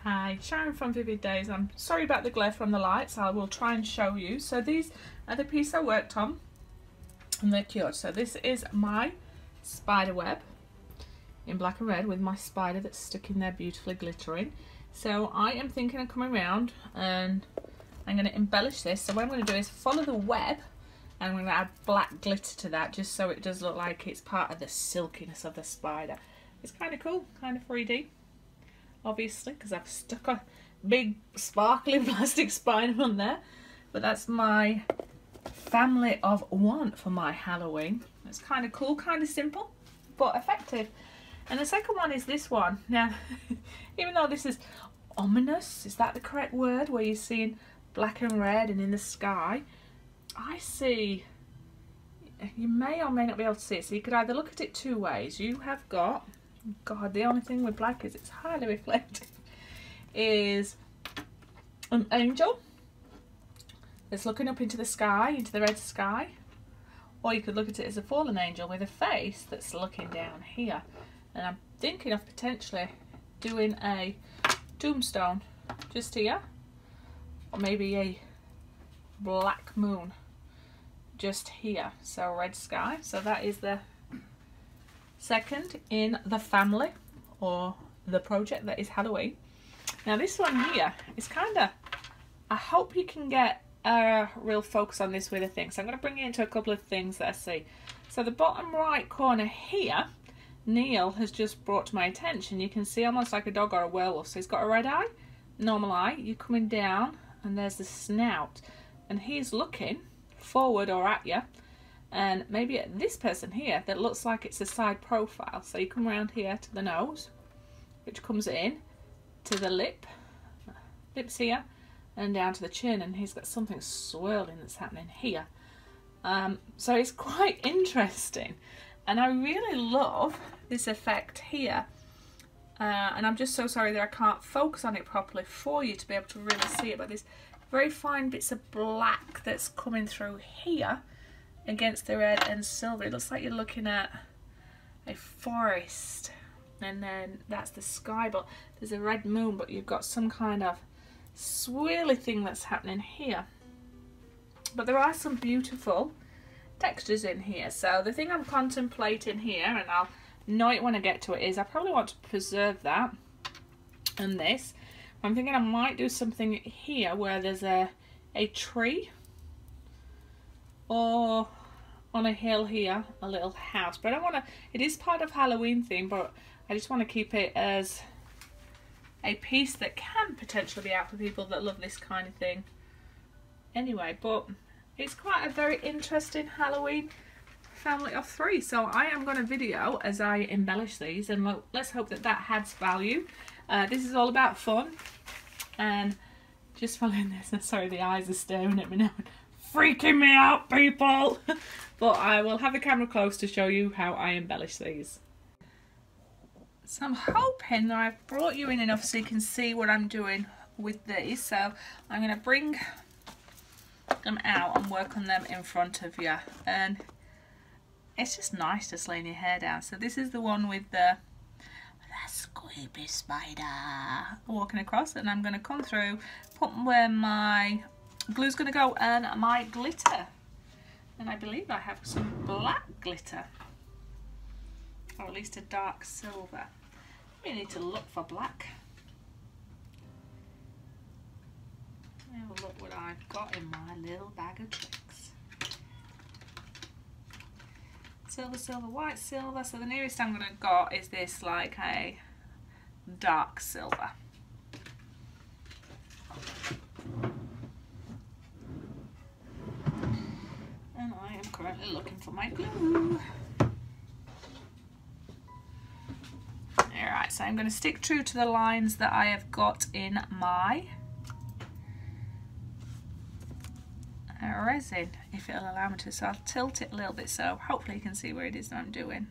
Hi, Sharon from Vivid Days. I'm sorry about the glare from the lights. I will try and show you. So these are the piece I worked on and they're cured. So this is my spider web in black and red with my spider that's stuck in there beautifully glittering. So I am thinking of coming around and I'm going to embellish this. So what I'm going to do is follow the web and I'm going to add black glitter to that just so it does look like it's part of the silkiness of the spider. It's kind of cool, kind of 3D. Obviously, because I've stuck a big sparkling plastic spider on there. But that's my family of one for my Halloween. It's kind of cool, kind of simple, but effective. And the second one is this one. Now, even though this is ominous, is that the correct word? Where you're seeing black and red and in the sky, I see, you may or may not be able to see it. So you could either look at it two ways. You have got, God, the only thing with black is it's highly reflective, is an angel that's looking up into the sky, into the red sky, or you could look at it as a fallen angel with a face that's looking down here. And I'm thinking of potentially doing a tombstone just here, or maybe a black moon just here. So red sky. So that is the second in the family or the project that is Halloween. Now this one here is kind of, I hope you can get a real focus on this with a thing. So I'm going to bring you into a couple of things that I see. So the bottom right corner here, Neil has just brought to my attention. You can see almost like a dog or a werewolf. So he's got a red eye, normal eye, you're coming down and there's the snout and he's looking forward or at you. And maybe at this person here that looks like it's a side profile. So you come around here to the nose, which comes in to the lips here, and down to the chin, and he's got something swirling that's happening here. So it's quite interesting, and I really love this effect here. And I'm just so sorry that I can't focus on it properly for you to be able to really see it, but there's very fine bits of black that's coming through here against the red and silver. It looks like you're looking at a forest and then that's the sky, but there's a red moon, but you've got some kind of swirly thing that's happening here. But there are some beautiful textures in here. So the thing I'm contemplating here, and I'll know it when I get to it, is I probably want to preserve that and this. I'm thinking I might do something here where there's a tree, or on a hill here, a little house. But I don't want to, it is part of Halloween theme, but I just want to keep it as a piece that can potentially be out for people that love this kind of thing. Anyway, but it's quite a very interesting Halloween family of three. So I am going to video as I embellish these, and let's hope that that adds value. This is all about fun and just following this. Sorry, the eyes are staring at me now. Freaking me out, people. But I will have the camera close to show you how I embellish these. So I'm hoping that I've brought you in enough so you can see what I'm doing with these. So I'm going to bring them out and work on them in front of you. And it's just nice just laying your hair down. So this is the one with the squeaky spider walking across, and I'm going to come through, put where my glue's going to go and my glitter. And I believe I have some black glitter, or at least a dark silver. We need to look for black. Have a look what I've got in my little bag of tricks. Silver, silver, white, silver. So the nearest I'm going to go is this, like a dark silver. And I am currently looking for my glue. Alright, so I'm going to stick true to the lines that I have got in my resin, if it'll allow me to. So I'll tilt it a little bit so hopefully you can see where it is that I'm doing.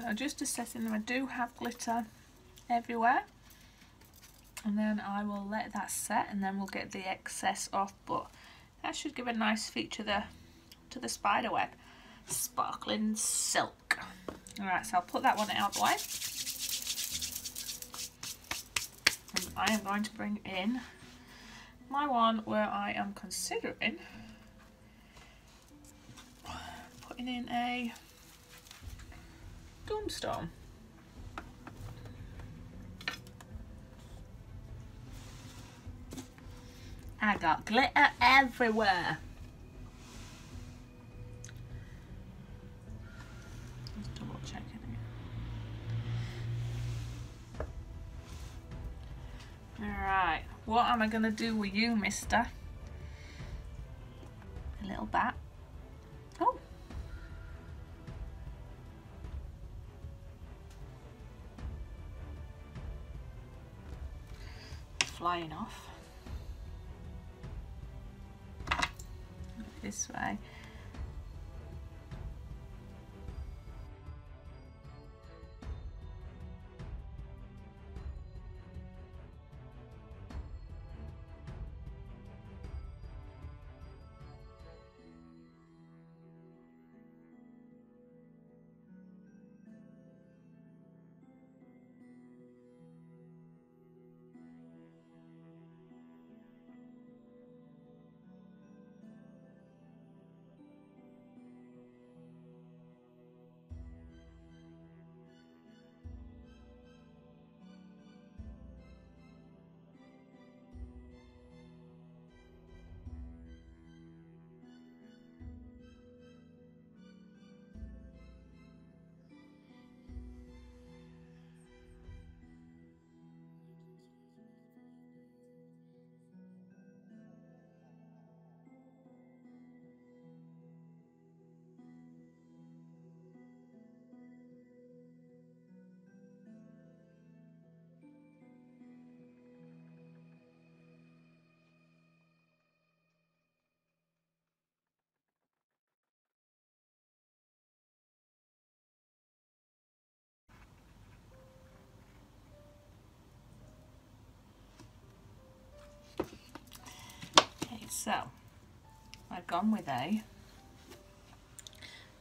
So just assessing them, I do have glitter everywhere, and then I will let that set and then we'll get the excess off, but that should give a nice feature there to the spider web. Sparkling silk. Alright, so I'll put that one out of the way. And I am going to bring in my one where I am considering putting in a tombstone. I got glitter everywhere. Just double checking it. Alright, what am I going to do with you, mister? A little bat. Oh. Flying off. This way. So, I've gone with it's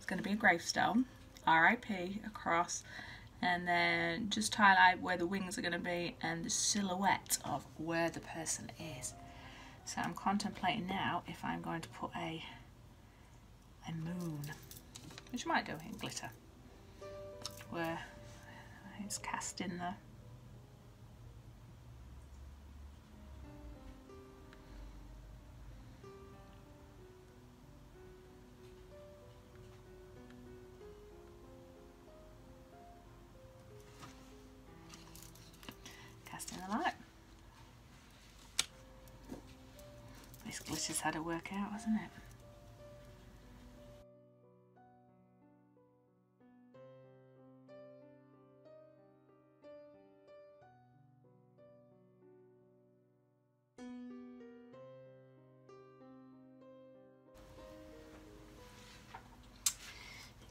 going to be a gravestone, RIP across, and then just highlight where the wings are going to be and the silhouette of where the person is. So I'm contemplating now if I'm going to put a moon, which I might do in glitter, where it's cast in the light. This glitter's had to work out, hasn't it?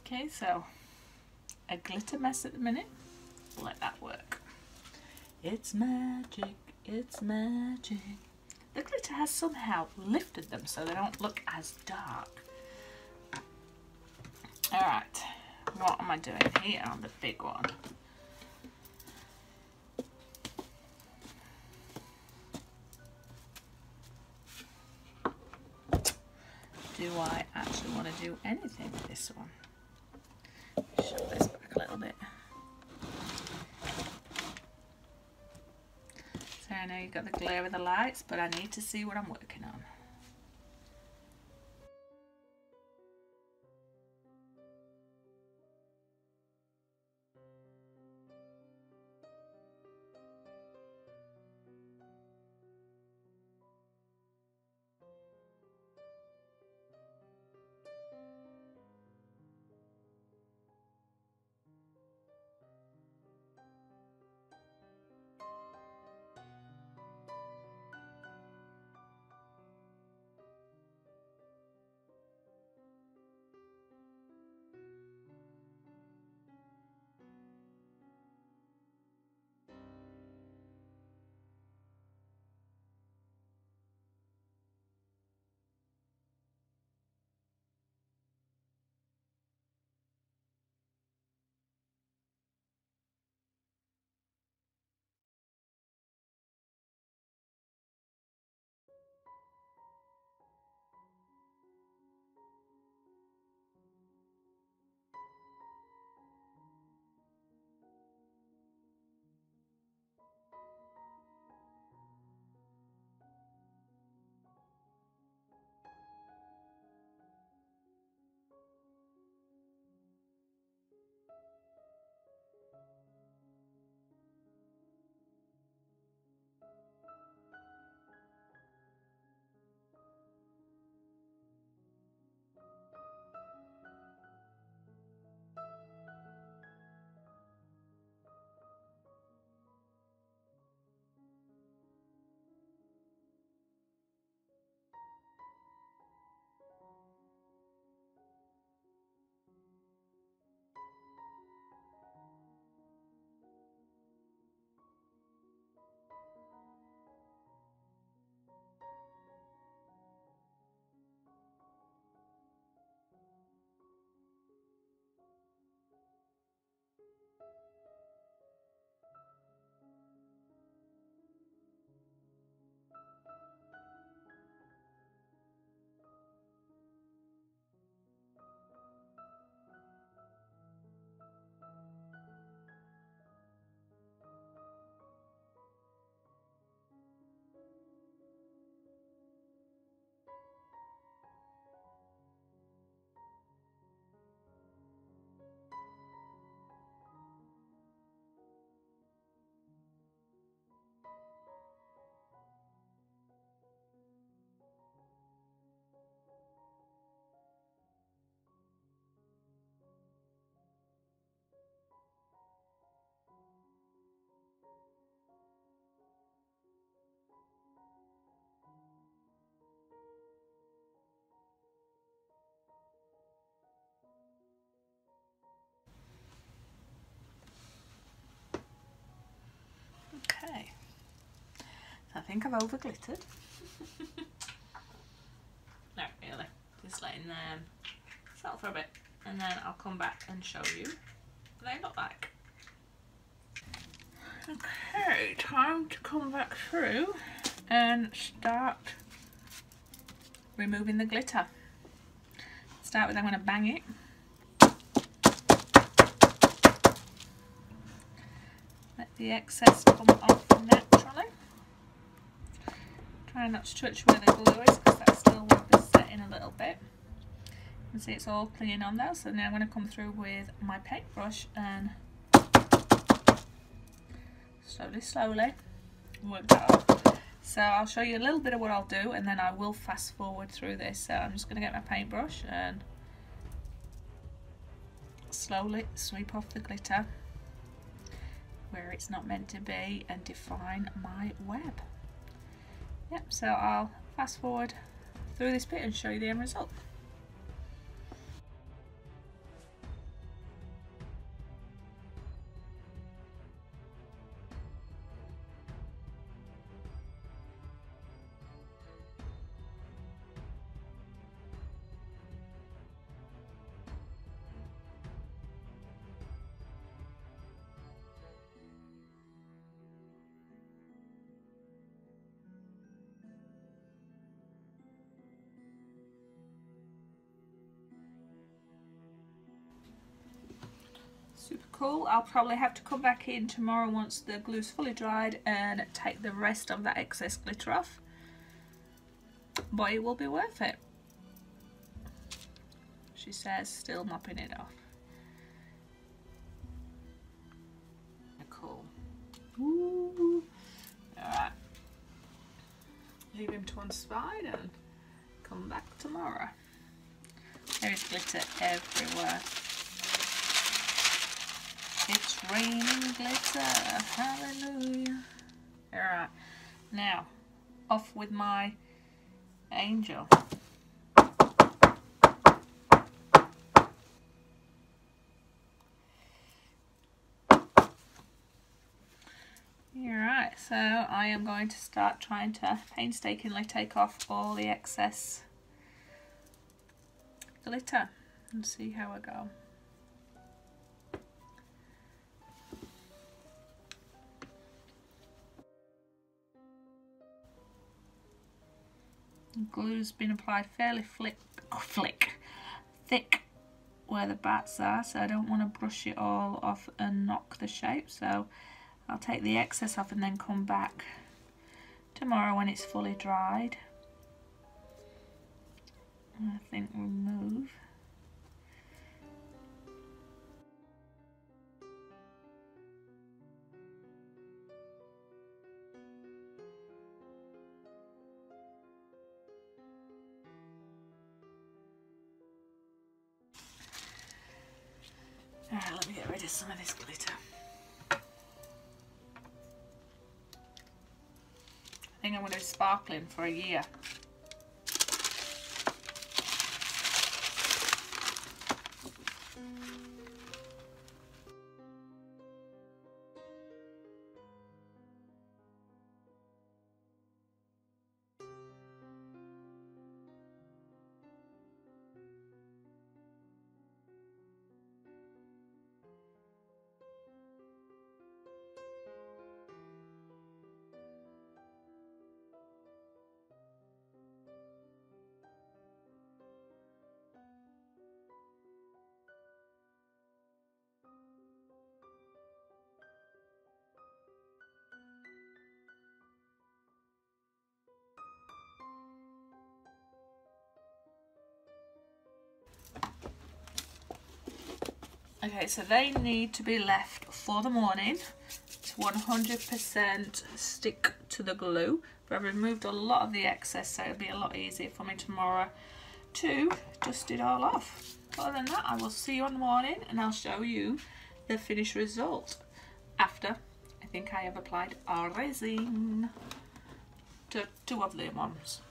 Okay, so a glitter mess at the minute. Let that work. It's magic, it's magic. The glitter has somehow lifted them so they don't look as dark. Alright, what am I doing here on the big one? Do I actually want to do anything with this one? Shove this back a little bit. So I know you've got the glare of the lights, but I need to see what I'm working on. think I've over glittered. Not really, just letting them settle for a bit, and then I'll come back and show you what they look like. Okay, time to come back through and start removing the glitter. Start with, I'm going to bang it. Let the excess come off naturally. Try not to touch where the glue is because that still will be setting a little bit. You can see it's all clean on there, so now I'm going to come through with my paintbrush and slowly work that off. So I'll show you a little bit of what I'll do and then I will fast forward through this. So I'm just going to get my paintbrush and slowly sweep off the glitter where it's not meant to be and define my web. Yep, so I'll fast forward through this bit and show you the end result. Super cool. I'll probably have to come back in tomorrow once the glue's fully dried and take the rest of that excess glitter off. But it will be worth it. She says, still mopping it off. Cool. Ooh. Alright. Leave him to one side and come back tomorrow. There is glitter everywhere. It's raining glitter, hallelujah. Alright, now off with my angel. Alright, so I am going to start trying to painstakingly take off all the excess glitter and see how I go. Glue's been applied fairly thick where the bats are, so I don't want to brush it all off and knock the shape, so I'll take the excess off and then come back tomorrow when it's fully dried. I think remove. Alright, let me get rid of some of this glitter. I think I'm going to be sparkling for a year. Okay, so they need to be left for the morning to 100% stick to the glue. But I've removed a lot of the excess, so it'll be a lot easier for me tomorrow to dust it all off. Other than that, I will see you in the morning and I'll show you the finished result after I think I have applied our resin to 2 of the ones.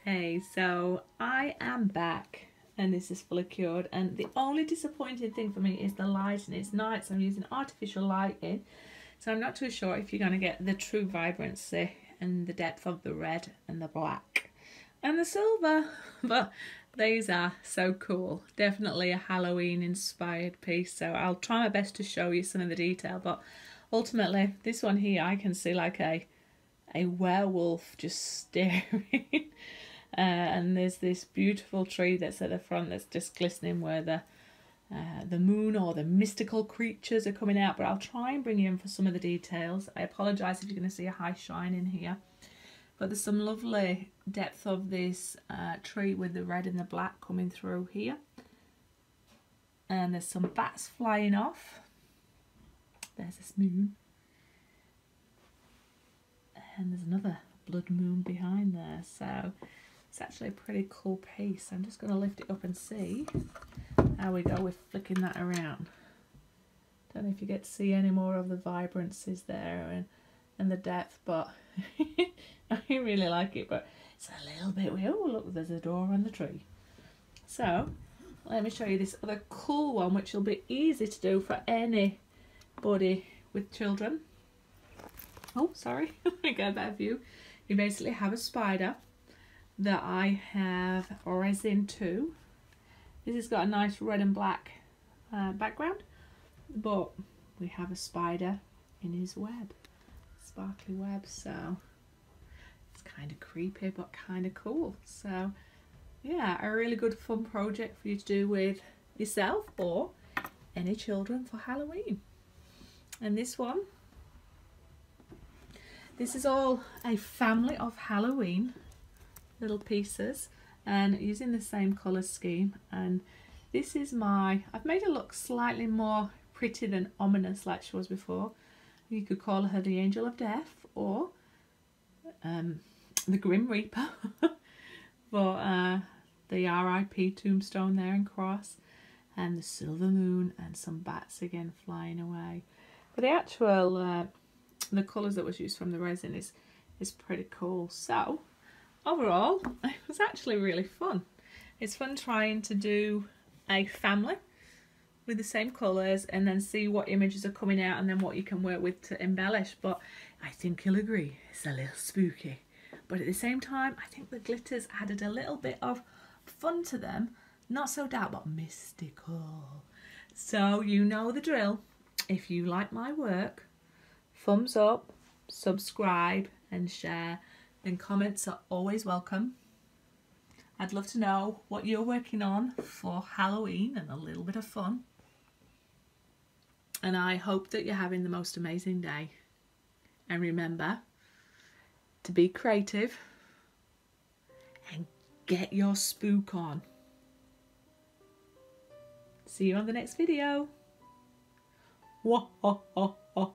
Hey, so I am back and this is fully cured, and the only disappointing thing for me is the lighting. It's night, so I'm using artificial lighting, so I'm not too sure if you're going to get the true vibrancy and the depth of the red and the black and the silver, but these are so cool. Definitely a Halloween inspired piece, so I'll try my best to show you some of the detail, but ultimately this one here I can see like a werewolf just staring. And there's this beautiful tree that's at the front that's just glistening where the moon or the mystical creatures are coming out, but I'll try and bring you in for some of the details. I apologise if you're going to see a high shine in here, but there's some lovely depth of this tree with the red and the black coming through here, and there's some bats flying off. There's this moon, and there's another blood moon behind there, so it's actually a pretty cool piece. I'm just going to lift it up and see how we go with flicking that around. Don't know if you get to see any more of the vibrancies there and the depth, but I really like it, but it's a little bit weird. Oh look, there's a door on the tree. So let me show you this other cool one, which will be easy to do for anybody with children. Oh, sorry, I got a bad view. You basically have a spider that I have resin to. This has got a nice red and black background, but we have a spider in his web, sparkly web, so it's kind of creepy but kind of cool. So yeah, a really good fun project for you to do with yourself or any children for Halloween. And this one, this is all a family of Halloween little pieces and using the same colour scheme, and this is I've made her look slightly more pretty than ominous like she was before. You could call her the Angel of Death or the Grim Reaper for the RIP tombstone there and cross, and the silver moon and some bats again flying away. But the actual the colours that was used from the resin is pretty cool. So overall, it was actually really fun. It's fun trying to do a family with the same colours and then see what images are coming out and then what you can work with to embellish. But I think you'll agree, it's a little spooky. But at the same time, I think the glitters added a little bit of fun to them. Not so dark, but mystical. So you know the drill. If you like my work, thumbs up, subscribe and share. And comments are always welcome. I'd love to know what you're working on for Halloween and a little bit of fun. And I hope that you're having the most amazing day. And remember to be creative and get your spook on. See you on the next video. Wah, ha, ha, ha.